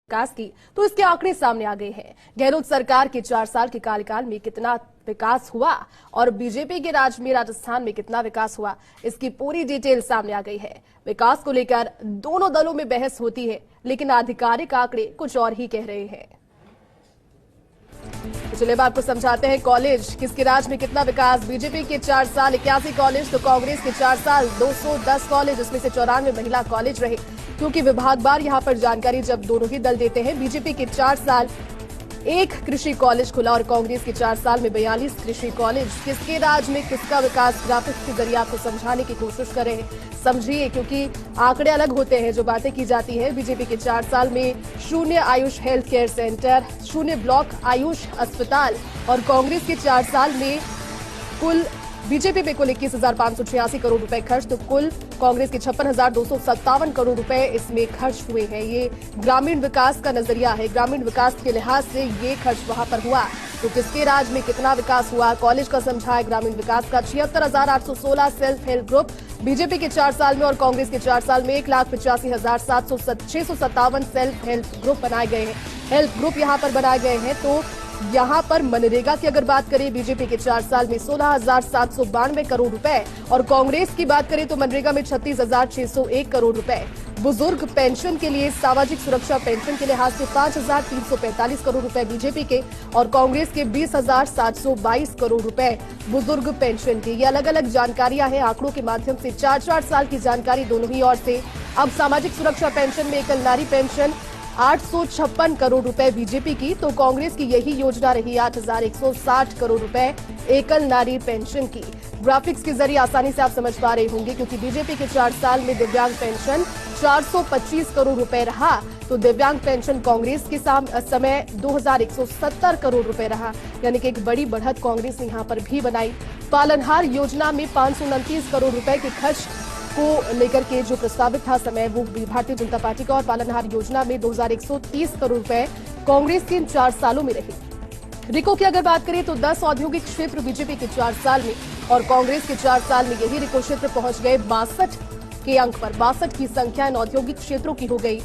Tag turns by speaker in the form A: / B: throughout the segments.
A: विकास की तो इसके आंकड़े सामने आ गए हैं। गहलोत सरकार के 4 साल के कार्यकाल में कितना विकास हुआ और बीजेपी के राज में राजस्थान में कितना विकास हुआ, इसकी पूरी डिटेल सामने आ गई है। विकास को लेकर दोनों दलों में बहस होती है, लेकिन आधिकारिक आंकड़े कुछ और ही कह रहे हैं। चलिए आपको समझाते हैं कॉलेज किसके राज में कितना विकास। बीजेपी के 4 साल 81 कॉलेज तो कांग्रेस के 4 साल 210 कॉलेज, इसमें से 94 महिला कॉलेज रहे, क्योंकि विभागवार यहां पर जानकारी जब दोनों ही दल देते हैं। बीजेपी के 4 साल 1 कृषि कॉलेज खुला और कांग्रेस के 4 साल में 42 कृषि कॉलेज। किसके राज में किसका विकास, ग्राफिक्स के जरिए आपको समझाने की कोशिश कर रहे हैं। समझिए, क्योंकि आंकड़े अलग होते हैं जो बातें की जाती है। बीजेपी के 4 साल में 0 Ayush health care centre, 0 block Ayush अस्पताल और कांग्रेस के 4 साल में कुल बीजेपी में कुल 21,586 करोड़ रुपए खर्च, तो कुल कांग्रेस के 56,257 करोड़ रुपए इसमें खर्च हुए हैं। ये ग्रामीण विकास का नजरिया है, ग्रामीण विकास के लिहाज से ये खर्च वहां पर हुआ। तो किसके राज में कितना विकास हुआ, कॉलेज का समझा है ग्रामीण विकास का। 76,816 सेल्फ हेल्प ग्रुप बीजेपी के 4 साल में और कांग्रेस के 4 साल में 1,85,657 सेल्फ हेल्प ग्रुप बनाए गए हैं। हेल्प ग्रुप यहाँ पर बनाए गए हैं। तो यहाँ पर मनरेगा की अगर बात करें, बीजेपी के 4 साल में 16,792 करोड़ रुपए और कांग्रेस की बात करें तो मनरेगा में 36,601 करोड़ रुपए। बुजुर्ग पेंशन के लिए, सामाजिक सुरक्षा पेंशन के लिहाज से 5,345 करोड़ रुपए बीजेपी के और कांग्रेस के 20,722 करोड़ रुपए बुजुर्ग पेंशन के। ये अलग अलग जानकारियां हैं आंकड़ों के माध्यम से, 4-4 साल की जानकारी दोनों ही ओर से। अब सामाजिक सुरक्षा पेंशन में एकल नारी पेंशन 856 करोड़ रुपए बीजेपी की, तो कांग्रेस की यही योजना रही 8,160 करोड़ रुपए एकल नारी पेंशन की। ग्राफिक्स के जरिए आसानी से आप समझ पा रहे होंगे, क्योंकि बीजेपी के 4 साल में दिव्यांग पेंशन 425 करोड़ रुपए रहा, तो दिव्यांग पेंशन कांग्रेस के समय 2,170 करोड़ रुपए रहा, यानी कि एक बड़ी बढ़त कांग्रेस ने यहां पर भी बनाई। पालनहार योजना में 529 करोड़ रुपए के खर्च को लेकर के जो प्रस्तावित था समय, वो भारतीय जनता पार्टी का, और पालनहार योजना में 2,130 करोड़ रुपए कांग्रेस के इन 4 सालों में रहे। रिको की अगर बात करें तो 10 औद्योगिक क्षेत्र बीजेपी के 4 साल में और कांग्रेस के 4 साल में यही रिको क्षेत्र पहुंच गए 62 के अंक पर। 62 की संख्या इन औद्योगिक क्षेत्रों की हो गई।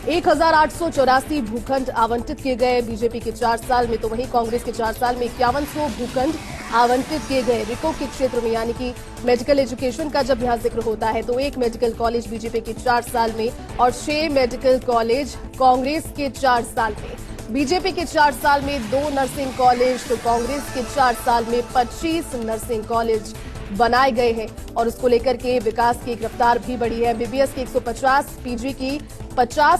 A: 1,884 भूखंड आवंटित किए गए बीजेपी के 4 साल में, तो वहीं कांग्रेस के 4 साल में 5100 भूखंड आवंटित किए गए रिको के क्षेत्र में। यानी कि मेडिकल एजुकेशन का जब यहां जिक्र होता है तो 1 मेडिकल कॉलेज बीजेपी के 4 साल में और 6 मेडिकल कॉलेज कांग्रेस के 4 साल में। बीजेपी के 4 साल में 2 नर्सिंग कॉलेज, तो कांग्रेस के 4 साल में 25 नर्सिंग कॉलेज बनाए गए हैं और उसको लेकर के विकास की रफ्तार भी बढ़ी है। एमबीबीएस की 150, पीजी की 50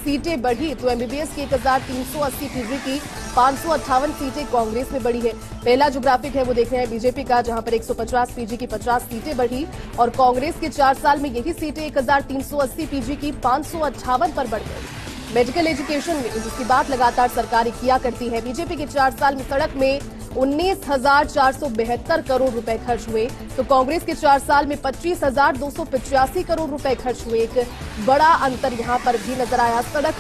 A: सीटें बढ़ी, तो एमबीबीएस की 1,380, पीजी की 558 सीटें कांग्रेस में बढ़ी है। पहला जो ग्राफिक है वो देख रहे हैं बीजेपी का, जहां पर 150, पीजी की 50 सीटें बढ़ी और कांग्रेस के 4 साल में यही सीटें 1,380, पीजी की 558 पर बढ़ गई। मेडिकल एजुकेशन में जिसकी बात लगातार सरकारें किया करती है, बीजेपी के 4 साल में सड़क में 19,472 करोड़ रुपए खर्च हुए, तो कांग्रेस के 4 साल में 25,285 करोड़ रुपए खर्च हुए। एक बड़ा अंतर यहां पर भी नजर आया। सड़क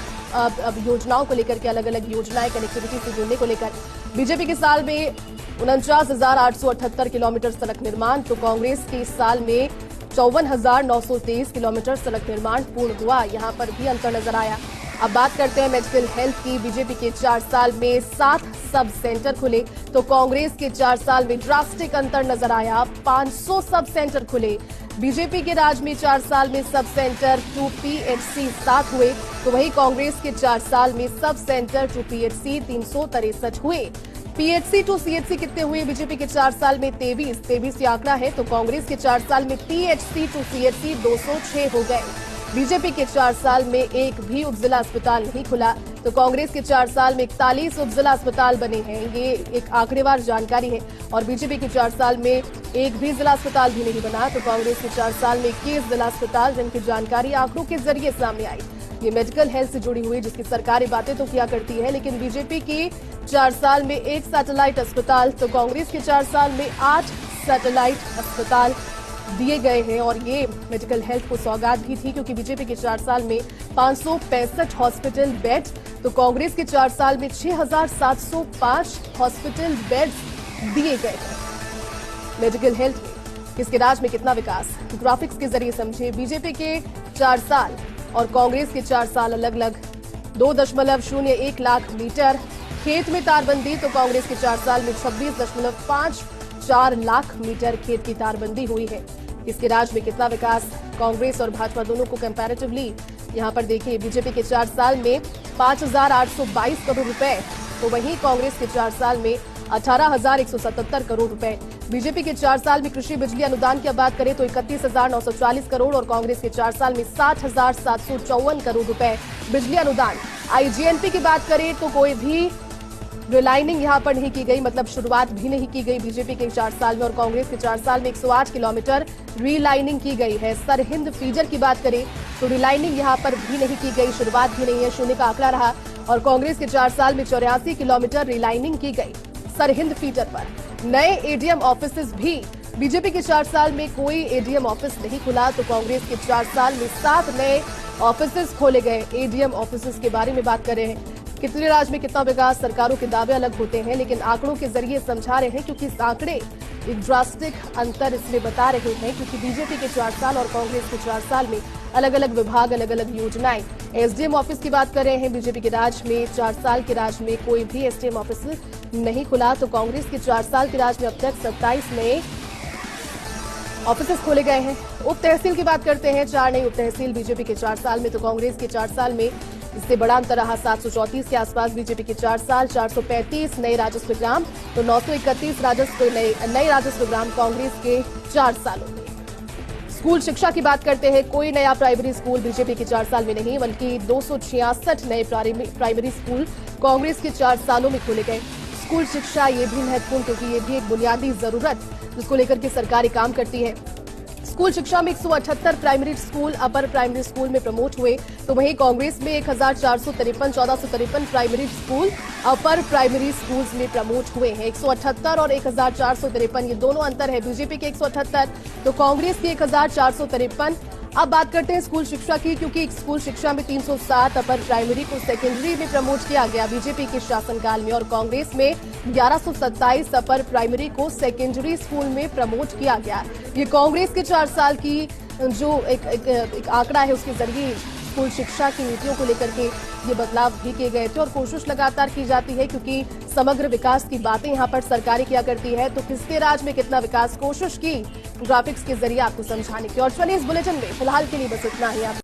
A: योजनाओं को लेकर के, अलग अलग योजनाएं कनेक्टिविटी से जुड़ने को लेकर बीजेपी के साल में 49,878 किलोमीटर सड़क निर्माण, तो कांग्रेस के साल में 54,923 किलोमीटर सड़क निर्माण पूर्ण हुआ। यहां पर भी अंतर नजर आया। अब बात करते हैं मेडिकल हेल्थ की। बीजेपी के 4 साल में 7 सब सेंटर खुले, तो कांग्रेस के 4 साल में ड्रास्टिक अंतर नजर आया। 500 सब सेंटर खुले। बीजेपी के राज में 4 साल में सब सेंटर टू पीएचसी 7 हुए, तो वहीं कांग्रेस के 4 साल में सब सेंटर टू पीएचसी 363 हुए। पीएचसी टू सीएचसी कितने हुए? बीजेपी के 4 साल में 23 आंकड़ा है, तो कांग्रेस के 4 साल में पीएचसी टू सीएचसी 206 हो गए। बीजेपी के 4 साल में एक भी उपजिला अस्पताल नहीं खुला, तो कांग्रेस के 4 साल में 41 उपजिला अस्पताल बने हैं। ये एक आंकड़ेवार जानकारी है और बीजेपी के 4 साल में एक भी जिला अस्पताल भी नहीं बना, तो कांग्रेस के 4 साल में 21 जिला अस्पताल, जिनकी जानकारी आंकड़ों के जरिए सामने आई। ये मेडिकल हेल्थ से जुड़ी हुई, जिसकी सरकारी बातें तो किया करती है, लेकिन बीजेपी के 4 साल में 1 सैटेलाइट अस्पताल, तो कांग्रेस के 4 साल में 8 सैटेलाइट अस्पताल दिए गए हैं और ये मेडिकल हेल्थ को सौगात भी थी, क्योंकि बीजेपी के 4 साल में 565 हॉस्पिटल बेड, तो कांग्रेस के 4 साल में 6,705 हॉस्पिटल बेड दिए गए हैं। मेडिकल हेल्थ में किसके राज में कितना विकास, ग्राफिक्स के जरिए समझे। बीजेपी के 4 साल और कांग्रेस के 4 साल अलग अलग 2.01 लाख मीटर। खेत में तारबंदी तो कांग्रेस के 4 साल में 26.54 लाख मीटर खेत की तारबंदी हुई है। इसके राज्य में कितना विकास, कांग्रेस और भाजपा दोनों को कंपैरेटिवली यहां पर देखिए, बीजेपी के 4 साल में 5,822 करोड़ रुपए, तो वहीं कांग्रेस के 4 साल में 18,177 करोड़ रुपए। बीजेपी के 4 साल में कृषि बिजली अनुदान की अब बात करें तो 31,940 करोड़ और कांग्रेस के 4 साल में 60,754 करोड़ रुपए बिजली अनुदान। आईजीएनपी की बात करें तो कोई भी रिलाइनिंग यहां पर नहीं की गई, मतलब शुरुआत भी नहीं की गई बीजेपी के 4 साल में, और कांग्रेस के 4 साल में 108 किलोमीटर रीलाइनिंग की गई है। सरहिंद फीडर की बात करें तो रिलाइनिंग यहां पर भी नहीं की गई, शुरुआत भी नहीं है, शून्य का आंकड़ा रहा, और कांग्रेस के 4 साल में 84 किलोमीटर रिलाइनिंग की गई सरहिंद फीडर पर। नए एडीएम ऑफिस भी, बीजेपी के 4 साल में कोई एडीएम ऑफिस नहीं खुला तो कांग्रेस के 4 साल में 7 नए ऑफिस खोले गए। एडीएम ऑफिस के बारे में बात कर रहे हैं, कितने राज्य में कितना विकास, सरकारों के दावे अलग होते हैं लेकिन आंकड़ों के जरिए समझा रहे हैं, क्योंकि इस आंकड़े एक ड्रास्टिक अंतर इसमें बता रहे हैं, क्योंकि बीजेपी के 4 साल और कांग्रेस के 4 साल में अलग अलग विभाग, अलग अलग योजनाएं। एसडीएम ऑफिस की बात कर रहे हैं, बीजेपी के राज में 4 साल के राज में कोई भी एसडीएम ऑफिस नहीं खुला तो कांग्रेस के 4 साल के राज में अब तक 27 नए ऑफिस खोले गए हैं। उप तहसील की बात करते हैं, 4 नई उप तहसील बीजेपी के 4 साल में तो कांग्रेस के 4 साल में इससे बड़ा अंतर रहा, 734 के आसपास बीजेपी के 4 साल, 435 नए राजस्व ग्राम तो 931 नए राजस्व ग्राम कांग्रेस के 4 सालों में। स्कूल शिक्षा की बात करते हैं, कोई नया प्राइमरी स्कूल बीजेपी के 4 साल में नहीं, बल्कि 266 नए प्राइमरी स्कूल कांग्रेस के 4 सालों में खोले गए। स्कूल शिक्षा ये भी महत्वपूर्ण, क्योंकि ये भी एक बुनियादी जरूरत जिसको लेकर के सरकार काम करती है। स्कूल शिक्षा में 178 primary school upper primary school में प्रमोट हुए तो वहीं कांग्रेस में 1453 primary school upper primary schools में प्रमोट हुए हैं। 178 और 1453 ये दोनों अंतर है, बीजेपी के 178 तो कांग्रेस के 1453। अब बात करते हैं स्कूल शिक्षा की, क्योंकि स्कूल शिक्षा में 307 अपर प्राइमरी को सेकेंडरी में प्रमोट किया गया बीजेपी के शासनकाल में, और कांग्रेस में 1127 अपर प्राइमरी को सेकेंडरी स्कूल में प्रमोट किया गया। ये कांग्रेस के 4 साल की जो एक आंकड़ा है, उसके जरिए स्कूल शिक्षा की नीतियों को लेकर के ये बदलाव भी किए गए थे और कोशिश लगातार की जाती है, क्योंकि समग्र विकास की बातें यहाँ पर सरकारें किया करती है, तो किसके राज्य में कितना विकास, कोशिश की ग्राफिक्स के जरिए आपको समझाने की। और चलिए इस बुलेटिन में फिलहाल के लिए बस इतना ही। आप